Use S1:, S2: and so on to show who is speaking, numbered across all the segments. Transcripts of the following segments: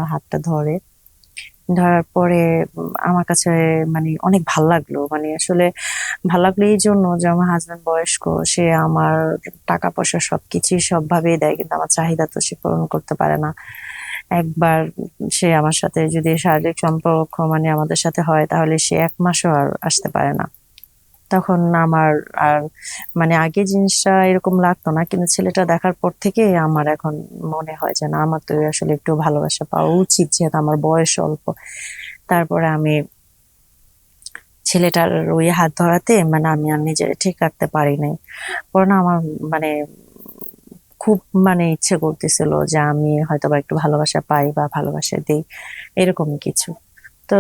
S1: আমার হাতটা ধরে। ধরার পরে আমার কাছে মানে অনেক ভাল লাগলো। মানে আসলে ভাল লাগলো এই জন্য যে আমার হাসব্যান্ড বয়স্ক। সে আমার টাকা-পয়সা সবকিছুই সবভাবেই দেয়। কিন্তু আমার চাহিদা তো সে পূরণ করতে পারে না। একবার সে আমার সাথে যদি শারীরিক সম্পর্ক মানে আমাদের সাথে হয় তাহলে সে ১ মাসও আর আসতে পারে না। তখন আমার আর মানে আগে জিনিসটা এরকম লাগতো না। কিন্তু ছেলেটা দেখার পর থেকে আমার এখন মনে হয় যে না আমার তো আসলে একটু ভালোবাসা পাওয়া উচিত যেহেতু আমার বয়স অল্প। তারপরে আমি ছেলেটার ওই হাত ধরাতে মানে আমি আর নিজেরে ঠিক রাখতে পারি নাই। পরে না আমার মানে খুব মানে ইচ্ছে করতেছিল যে আমি হয়তোবা একটু ভালোবাসা পাই বা ভালোবাসা দেই, এরকমই কিছু। তো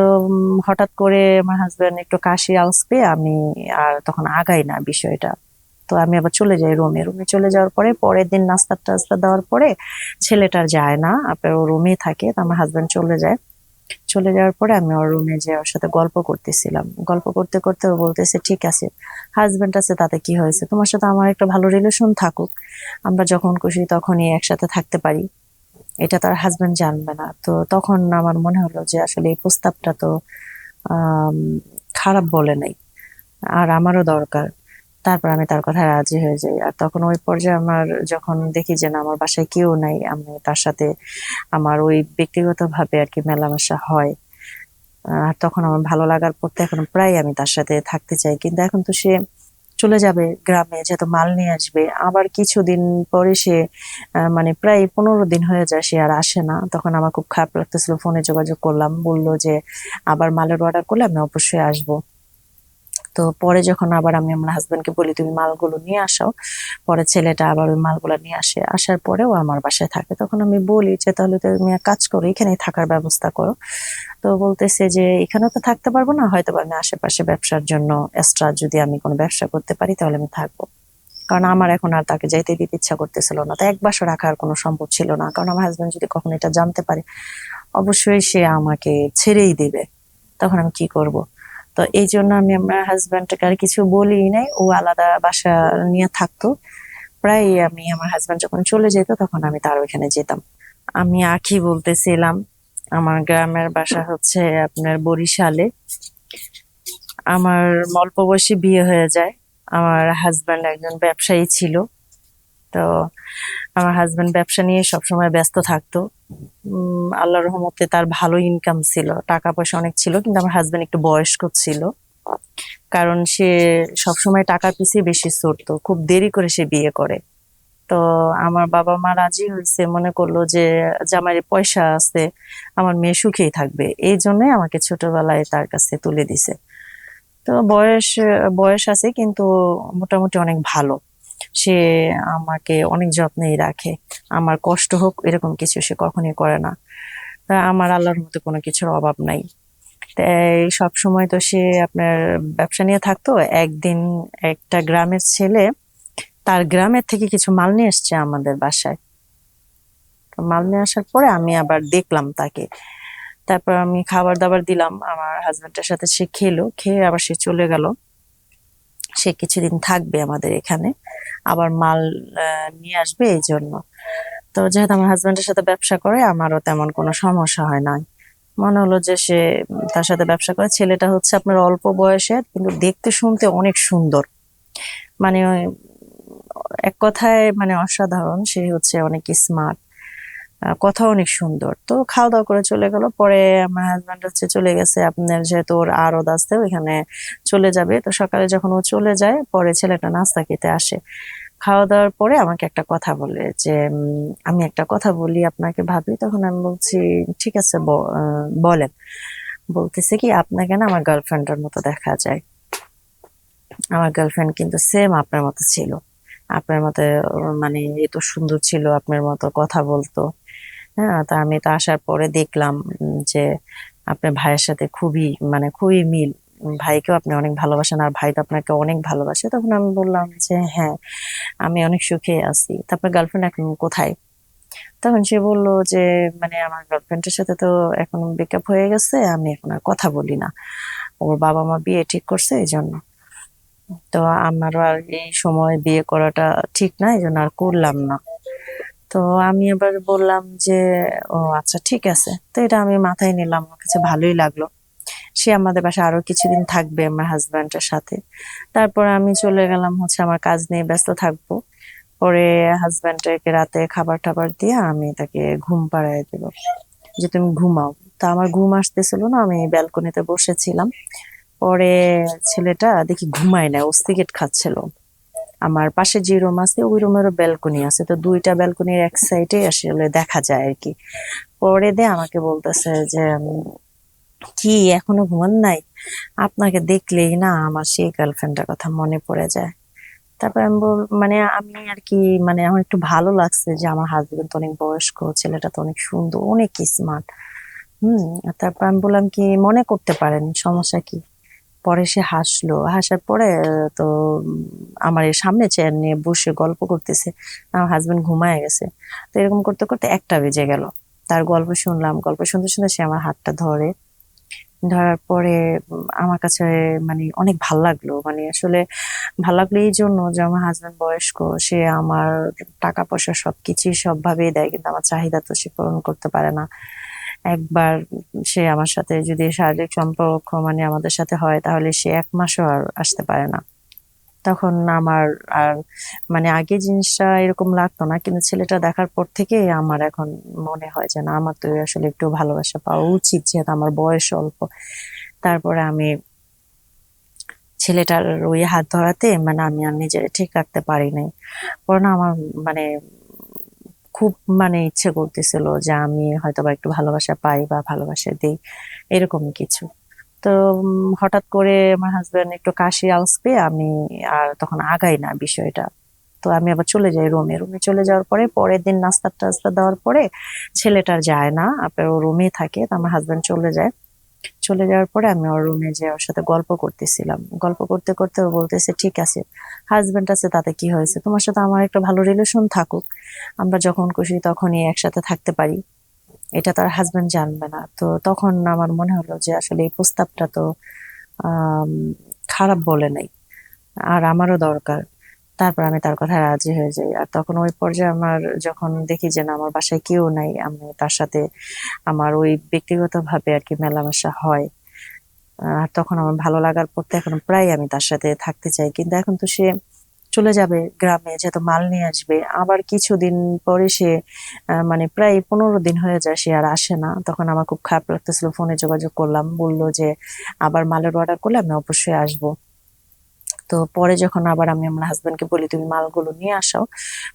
S1: হঠাৎ করে আমার হাসব্যান্ড একটু কাশির আওয়াজ পেয়ে আমি আর তখন আগাই না বিষয়টা। তো আমি আবার চলে যাই রুমে। রুমে চলে যাওয়ার পরে পরের দিন নাস্তা-টাস্তা দেওয়ার পরে ছেলেটা আর যায় না। আপনার ও রুমেই থাকে। তো আমার হাসব্যান্ড চলে যায়। চলে যাওয়ার পরে আমি ওর রুমে যেয়ে ওর সাথে গল্প করতেছিলাম। গল্প করতে, করতে ও বলতেছে, "ঠিক আছে, হাসব্যান্ড আছে তাতে কি হয়েছে? তোমার সাথে আমার একটা ভালো রিলেশন থাকুক। আমরা যখন খুশি তখনই একসাথে থাকতে পারি। এটা তার হাসব্যান্ড জানবে না।" তো তখন আমার মনে হলো যে আসলে এই প্রস্তাবটা তো আম খারাপ বলে নাই। আর আমারও দরকার। তারপর আমি তার কথায় রাজি হয়ে যাই। আর তখন ওই পর্যায়ে আমার যখন দেখি যে না আমার বাসায় কেউ নাই, আমি তার সাথে আমার ওই ব্যক্তিগতভাবে আরকি মেলামেশা হয়। আর তখন আমার ভালো লাগার পর তো এখন প্রায় আমি তার সাথে থাকতে চাই। কিন্তু এখন তো সে চলে যাবে গ্রামে যেহেতু মাল নিয়ে আসবে। আবার কিছুদিন পরে সে মানে প্রায় ১৫ দিন হয়ে যায় সে আর আসে না। তখন আমার খুব খারাপ লাগতেছিল। ফোনে যোগাযোগ করলাম। বলল যে, "আবার মালের অর্ডার করলে আমি অবশ্যই আসবো।" তো পরে যখন আবার আমি আমার হাসব্যান্ডকে বলি, "তুমি মালগুলো নিয়ে আসো।" পরে ছেলেটা আবার ওই মালগুলা নিয়ে আসে। আসার পরেও আমার বাসায় থাকে। তখন আমি বলি যে, "তাহলে তুমি এক কাজ করো, এখানেই থাকার ব্যবস্থা করো।" তো বলতেছে যে, "এখানেও তো থাকতে পারবো না। হয়তোবা আমি আশেপাশে ব্যবসার জন্য এক্সট্রা যদি আমি কোনো ব্যবসা করতে পারি তাহলে আমি থাকবো।" কারণ আমার এখন আর তাকে যাইতে দিতে ইচ্ছা করতেছিল না। তো এক বাসায় রাখার কোনো সম্ভব ছিল না। কারণ আমার হাসব্যান্ড যদি কখনো এটা জানতে পারে, অবশ্যই সে আমাকে ছেড়েই দিবে। তখন আমি কি করব? তো এইজন্য আমি আমার হাসব্যান্ডকে আর কিছু বলিই নাই। ও আলাদা বাসা নিয়ে থাকতো। প্রায়ই আমি আমার হাসব্যান্ড যখন চলে যেত তখন আমি তার ওইখানে যেতাম। আমি আঁখি বলতেছিলাম। আমার গ্রামের বাসা হচ্ছে আপনার বরিশালে। আমার অল্প বয়সী বিয়ে হয়ে যায়। আমার হাসব্যান্ড একজন ব্যবসায়ী ছিল। তো আমার হাসব্যান্ড ব্যবসা নিয়ে সবসময় ব্যস্ত থাকতো। আল্লাহর রহমতে তার ভালো ইনকাম ছিল। টাকা-পয়সা অনেক ছিল। কিন্তু আমার হাসব্যান্ড একটু বয়স্ক ছিল। কারণ সে সবসময় টাকার পিছেই বেশি ছুটতো। খুব দেরি করে সে বিয়ে করে। তো আমার বাবা-মা রাজি হইছে। মনে করলো যে জামাইয়ের পয়সা আছে, আমার মেয়ে সুখেই থাকবে। এইজন্যই আমাকে ছোটবেলায় তার কাছে তুলে দিছে। তো বয়স আছে কিন্তু মোটামুটি অনেক ভালো। সে আমাকে অনেক যত্নেই রাখে। আমার কষ্ট হোক এরকম কিছু সে কখনোই করে না। আমার আল্লাহর মতো কোনো কিছুর অভাব নাই। তাই সবসময় তো সে আপনার ব্যবসা নিয়ে থাকতো। একদিন একটা গ্রামের ছেলে তার গ্রামের থেকে কিছু মাল নিয়ে এসছে আমাদের বাসায়। তো মাল নিয়ে আসার পরে আমি আবার দেখলাম তাকে। তারপর আমি খাবার-দাবার দিলাম। আমার হাসব্যান্ডের সাথে সে খেলো। খেয়ে আবার সে চলে গেল। সে কিছুদিন থাকবে আমাদের এখানে। আবার মাল নিয়ে আসবে এইজন্য। তো যেহেতু আমার হাসব্যান্ডের সাথে ব্যবসা করে আমারও তেমন কোনো সমস্যা হয় নাই। মনে হলো যে সে তার সাথে ব্যবসা করে। ছেলেটা হচ্ছে আপনার অল্প বয়সের কিন্তু দেখতে শুনতে অনেক সুন্দর। মানে ওই এক কথায় মানে অসাধারণ। সে হচ্ছে অনেক স্মার্ট। কথা অনেক সুন্দর। তো খাওয়া-দাওয়া করে চলে গেল। পরে আমার হাসব্যান্ড হচ্ছে চলে গেছে আপনার যেহেতু ওর আড়ত আছে ওইখানে চলে যাবে। তো সকালে যখন ও চলে যায় পরে ছেলেটা নাস্তা খেতে আসে। খাওয়া-দাওয়ার পরে আমাকে একটা কথা বলে যে, "আমি একটা কথা বলি আপনাকে ভাবি।" তখন আমি বলছি, "ঠিক আছে বলেন।" বলতেছে কি, "আপনাকে না আমার গার্লফ্রেন্ডের মতো দেখা যায়। আমার গার্লফ্রেন্ড কিন্তু সেম আপনার মতো ছিল। আপনার মতো মানে এত সুন্দর ছিল, আপনার মতো কথা বলতো।" হ্যাঁ? তো আমি তো আসার পরে দেখলাম যে আপনার ভাইয়ের সাথে খুবই মানে খুবই মিল। ভাইকেও আপনি অনেক ভালোবাসেন আর ভাই তো আপনাকে অনেক ভালোবাসে। তখন আমি বললাম যে, "হ্যাঁ, আমি অনেক সুখে আছি। তো আপনার গার্লফ্রেন্ড এখন কোথায়?" তখন সে বলল যে, "মানে আমার গার্লফ্রেন্ডের সাথে তো এখন ব্রেকআপ হয়ে গেছে। আমি এখন আর কথা বলি না। ওর বাবা-মা বিয়ে ঠিক করছে এজন্য। তো আমারও আর এই সময় বিয়ে করাটা ঠিক না। এজন্য আর করলাম না।" তো আমি এবার বললাম যে ও আচ্ছা ঠিক আছে, তো এটা আমি মাথায় নিলাম, আমার কাছে ভালোই লাগলো। সে আমাদের বাসায় আরো কিছুদিন থাকবে আমার হাজবেন্ডের সাথে। তারপর আমি চলে গেলাম হচ্ছে আমার কাজ নিয়ে ব্যস্ত থাকবো। পরে হাজবেন্ডকে রাতে খাবার টাবার দিয়ে আমি তাকে ঘুম পাড়ায় দেবো, যে তুমি ঘুমাও। তা আমার ঘুম আসতেছিল না, আমি ব্যালকনিতে বসেছিলাম। পরে ছেলেটা দেখি ঘুমায় না, ও সিগারেট খাচ্ছিল। আমার পাশে যে রুম আছে ওই রুমেরও ব্যালকনি আছে, তো দুইটা ব্যালকনির এক সাইডে আসলে দেখা যায় আর কি। পরে আমাকে বলতেছে যে কি এখনো ঘুমান নাই? আপনাকে দেখলেই না আমার সেই গার্লফ্রেন্ডের কথা মনে পড়ে যায়। তারপর আমি মানে আমি আর কি, মানে আমার একটু ভালো লাগছে যে আমার হাজবেন্ড তো অনেক বয়স্ক, ছেলেটা তো অনেক সুন্দর, অনেক স্মার্ট। হুম। তারপর আমি বললাম কি মনে করতে পারেন, সমস্যা কি? পরে সে হাসলো, হাসার পরে তো আমার এই সামনে চেয়ার নিয়ে বসে গল্প করতেছে। আমার হাজবেন্ড ঘুমায় গেছে। তো এরকম করতে করতে 1টা বেজে গেল। তার গল্প শুনলাম, গল্প শুনতে শুনতে সে আমার হাতটা ধরে। ধরার পরে আমার কাছে মানে অনেক ভাল লাগলো, মানে আসলে ভাল লাগলো এই জন্য যে আমার হাজবেন্ড বয়স্ক, সে আমার টাকা পয়সা সবকিছুই সবভাবেই দেয়, কিন্তু আমার চাহিদা তো সে পূরণ করতে পারে না। একবার সে আমার সাথে যদি শারীরিক সম্পর্ক মানে আমাদের সাথে হয়, তাহলে সে 1 মাসও আর আসতে পারে না। তখন আমার আর মানে আগে জিনিসটা এরকম লাগতো না, কিন্তু ছেলেটা দেখার পর থেকে আমার এখন মনে হয় যে না, আমার তো আসলে একটু ভালোবাসা পাওয়া উচিত, যেহেতু আমার বয়স অল্প। তারপরে আমি ছেলেটার ওই হাত ধরাতে মানে আমি আর নিজের ঠিক রাখতে পারি নাই। পরে না আমার মানে খুব মানে ইচ্ছে করতেছিল যে আমি হয়তো বা একটু ভালোবাসা পাই বা ভালোবাসা দিই, এরকম কিছু। তো হঠাৎ করে আমার হাজবেন্ড একটু কাশি আলস পেয়ে আমি আর তখন আগাই না বিষয়টা। তো আমি আবার চলে যাই রুমে। রুমে চলে যাওয়ার পরে পরের দিন নাস্তা টাস্তা দেওয়ার পরে ছেলেটার যায় না, আপনার ও রুমে থাকে। তো আমার হাজবেন্ড চলে যায়। চলে যাওয়ার পরে আমি ওর রুমে যে ওর সাথে গল্প করতেছিলাম, গল্প করতে করতে ও বলতেছে ঠিক আছে, হাজবেন্ড আছে তাতে কি হয়েছে, তোমার সাথে আমার একটা ভালো রিলেশন থাকুক, আমরা যখন খুশি তখনই একসাথে থাকতে পারি, এটা তার হাজবেন্ড জানবে না। তো তখন আমার মনে হলো যে আসলে এই প্রস্তাবটা তো আম, খারাপ বলে নাই, আর আমারও দরকার। তারপর আমি তার কথায় রাজি হয়ে যাই। আর তখন ওই পর্যায়ে আমার যখন দেখি যে না আমার বাসায় কেউ নাই, আমি তার সাথে আমার ওই ব্যক্তিগত ভাবে আর কি মেলামেশা হয়। আর তখন আমার ভালো লাগার পর তো এখন প্রায় আমি তার সাথে থাকতে চাই, কিন্তু এখন তো সে চলে যাবে গ্রামে, যেহেতু মাল নিয়ে আসবে। আবার কিছুদিন পরে সে মানে প্রায় 15 দিন হয়ে যায় সে আর আসে না। তখন আমার খুব খারাপ লাগতেছিল, ফোনে যোগাযোগ করলাম, বললো যে আবার মালের অর্ডার করলে আমি অবশ্যই আসবো। তো পরে যখন আবার আমি আমার হাজবেন্ডকে বলি তুমি মালগুলো নিয়ে আসো,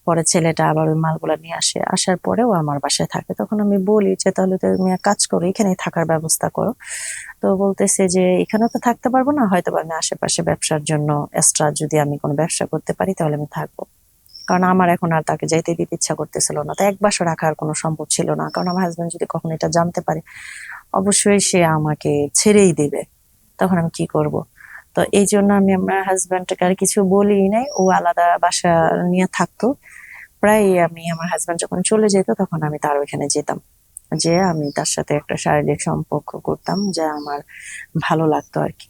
S1: পরে ছেলেটা আবার ওই মালগুলো নিয়ে আসে। আসার পরেও আমার বাসায় থাকে। তখন আমি বলি যে তাহলে তুমি এক কাজ করো, এখানেই থাকার ব্যবস্থা করো। তো বলতেছে যে এখানেও তো থাকতে পারবো না, হয়তো বা আমি আশেপাশে ব্যবসার জন্য এক্সট্রা যদি আমি কোনো ব্যবসা করতে পারি তাহলে আমি থাকবো। কারণ আমার এখন আর তাকে যাইতে দিতে ইচ্ছা করতেছিল না। তো 1 মাসও রাখার কোনো সম্ভব ছিল না, কারণ আমার হাজবেন্ড যদি কখনো এটা জানতে পারে অবশ্যই সে আমাকে ছেড়েই দিবে। তখন আমি কি করব? তো এই জন্য আমি আমার হাজবেন্ডকে আর কিছু বলি নাই, ও আলাদা বাসা নিয়ে থাকতো। প্রায় আমি আমার হাজবেন্ড যখন চলে যেত তখন আমি তার ওইখানে যেতাম, যে আমি তার সাথে একটা শারীরিক সম্পর্ক করতাম, যা আমার ভালো লাগতো আর কি।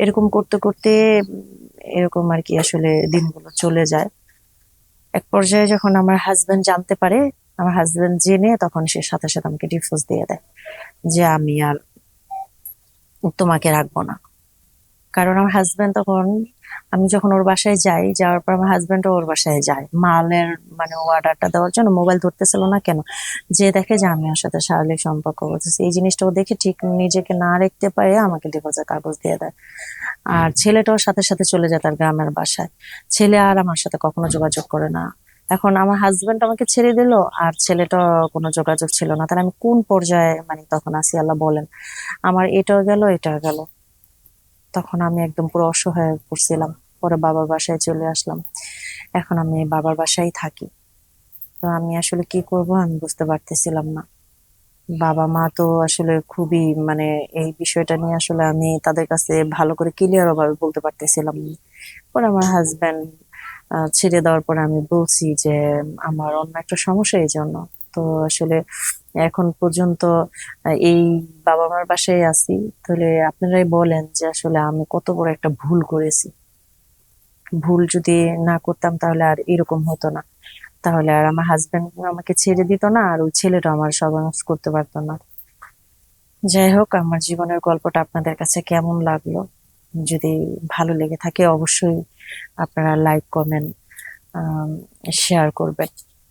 S1: এরকম করতে করতে এরকম আর কি আসলে দিনগুলো চলে যায়। এক পর্যায়ে যখন আমার হাজবেন্ড জানতে পারে, আমার হাজবেন্ড জেনে তখন সে সাথে সাথে আমাকে ডিভোর্স দিয়ে দেয়, যে আমি আর তোমাকে রাখবো না। কারণ আমার হাজবেন্ড তখন, আমি যখন ওর বাসায় যাই, যাওয়ার পর আমার হাজবেন্ড ওর বাসায় যায় মালের মানে অর্ডারটা দেওয়ার জন্য, মোবাইল ধরতেছিল না কেন, যে দেখে যে আমি ওর সাথে শারীরিক সম্পর্ক করতেছি। এই জিনিসটা ও দেখে ঠিক নিজেকে না রাখতে পারে আমাকে ডিভোর্সের কাগজ দিয়ে দেয়। আর ছেলেটাও সাথে সাথে চলে যায় তার গ্রামের বাসায়। ছেলে আর আমার সাথে কখনো যোগাযোগ করে না। এখন আমার হাজবেন্ড আমাকে ছেড়ে দিল, আর ছেলেটা কোনো যোগাযোগ ছিল না, তাহলে আমি কোন পর্যায়ে মানে তখন আছি আল্লাহ বলেন। আমার এটাও গেল এটাও গেল। তখন আমি একদম পুরো অসহায় হয়ে পড়ছিলাম। পরে বাবার বাসায় চলে আসলাম। এখন আমি বাবার বাসায় থাকি। তো আমি আসলে কি করব আমি বুঝতে পারতেছিলাম না। বাবা মা তো আসলে খুবই মানে এই বিষয়টা নিয়ে আসলে আমি তাদের কাছে ভালো করে ক্লিয়ার ভাবে বলতে পারতেছিলাম না। পরে আমার হাজবেন্ড ছেড়ে দেওয়ার পরে আমি বলছি যে আমার অন্য একটা সমস্যা এই জন্য। তো আসলে এখন পর্যন্ত এই বাবা মার বাসায় আছি। তাহলে আপনারাই বলেন যে আসলে আমি কত বড় একটা ভুল করেছি। ভুল যদি না করতাম তাহলে আর এরকম হতো না। তাহলে আর আমার হাজবেন্ড আমাকে ছেড়ে দিত না, আর ওই ছেলেটা আমার সর্বনাশ করতে পারতো না। যাই হোক, আমার জীবনের গল্পটা আপনাদের কাছে কেমন লাগলো? যদি ভালো লেগে থাকে অবশ্যই আপনারা লাইক, কমেন্ট, শেয়ার করবেন।